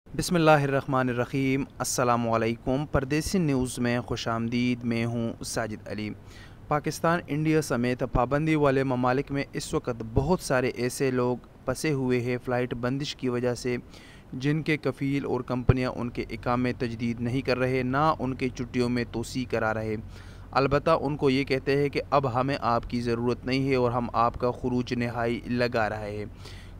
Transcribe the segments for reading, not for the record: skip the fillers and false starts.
बिस्मिल्लाहिर्रहमानिर्रहीम। अस्सलाम वालेकुम। परदेसी न्यूज़ में खुश आमदीद। मैं हूँ साजिद अली। पाकिस्तान, इंडिया समेत पाबंदी वाले ममालिक में इस वक्त बहुत सारे ऐसे लोग फंसे हुए हैं फ़्लाइट बंदिश की वजह से, जिनके कफ़ील और कंपनियां उनके इकामे तजदीद नहीं कर रहे, ना उनके छुट्टियों में तोसी करा रहे। अलबत्ता उनको ये कहते हैं कि अब हमें आपकी ज़रूरत नहीं है और हम आपका खुरूज नहाई लगा रहे हैं,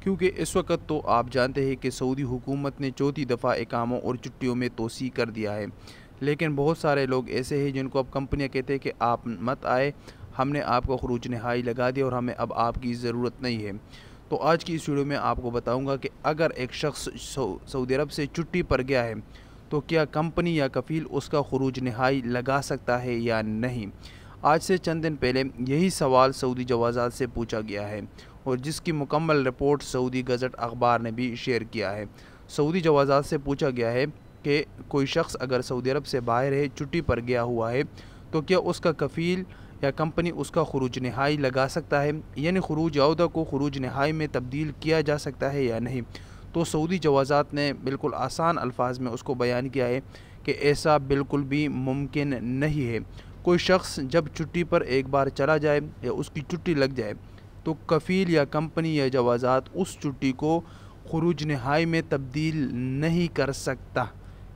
क्योंकि इस वक्त तो आप जानते हैं कि सऊदी हुकूमत ने चौथी दफ़ा इकामों और छुट्टियों में तोसी कर दिया है। लेकिन बहुत सारे लोग ऐसे हैं जिनको अब कंपनियां कहते हैं कि आप मत आए, हमने आपका खुरूज नहाई लगा दिया और हमें अब आपकी ज़रूरत नहीं है। तो आज की इस वीडियो में आपको बताऊंगा कि अगर एक शख्स सऊदी अरब से छुट्टी पर गया है तो क्या कंपनी या कफ़ील उसका खुरूज नहाई लगा सकता है या नहीं। आज से चंद दिन पहले यही सवाल सऊदी जवाज़ात से पूछा गया है और जिसकी मुकम्मल रिपोर्ट सऊदी गज़ट अखबार ने भी शेयर किया है। सऊदी जवाज़ात से पूछा गया है कि कोई शख्स अगर सऊदी अरब से बाहर है, छुट्टी पर गया हुआ है, तो क्या उसका कफ़ील या कंपनी उसका खुरूज नहाई लगा सकता है, यानी खुरूज औदा को खुरूज नहाई में तब्दील किया जा सकता है या नहीं। तो सऊदी जवाज़ात ने बिल्कुल आसान अल्फाज में उसको बयान किया है कि ऐसा बिल्कुल भी मुमकिन नहीं है। कोई शख्स जब छुट्टी पर एक बार चला जाए या उसकी छुट्टी लग जाए तो कफ़ील या कंपनी या जवाज़ात उस छुट्टी को खुरूज नहाई में तब्दील नहीं कर सकता।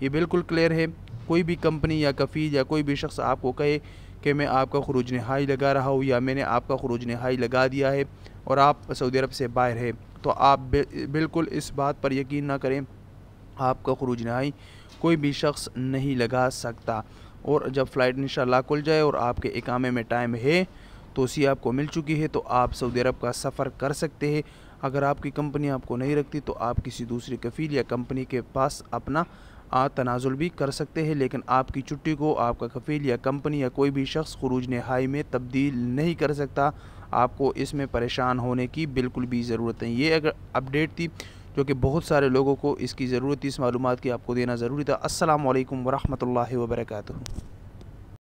ये बिल्कुल क्लियर है। कोई भी कंपनी या कफ़ील या कोई भी शख्स आपको कहे कि मैं आपका खुरूज नहाई लगा रहा हूँ या मैंने आपका खुरूज नहाई लगा दिया है और आप सऊदी अरब से बाहर है, तो आप बिल्कुल इस बात पर यकीन ना करें। आपका खुरूज नहाई कोई भी शख्स नहीं लगा सकता। और जब फ़्लाइट इंशाअल्लाह खुल जाए और आपके इकामे में टाइम है, तोसी आपको मिल चुकी है, तो आप सऊदी अरब का सफ़र कर सकते हैं। अगर आपकी कंपनी आपको नहीं रखती तो आप किसी दूसरी कफ़ील या कंपनी के पास अपना तनाज़ुल भी कर सकते हैं, लेकिन आपकी छुट्टी को आपका कफ़ील या कंपनी या कोई भी शख्स खुरूज नहाई में तब्दील नहीं कर सकता। आपको इसमें परेशान होने की बिल्कुल भी ज़रूरत नहीं। ये अगर अपडेट थी जो कि बहुत सारे लोगों को इसकी ज़रूरत थी, इस मालूमात की आपको देना ज़रूरी था। अस्सलामु अलैकुम वरहमतुल्लाहि वबरकातुहू।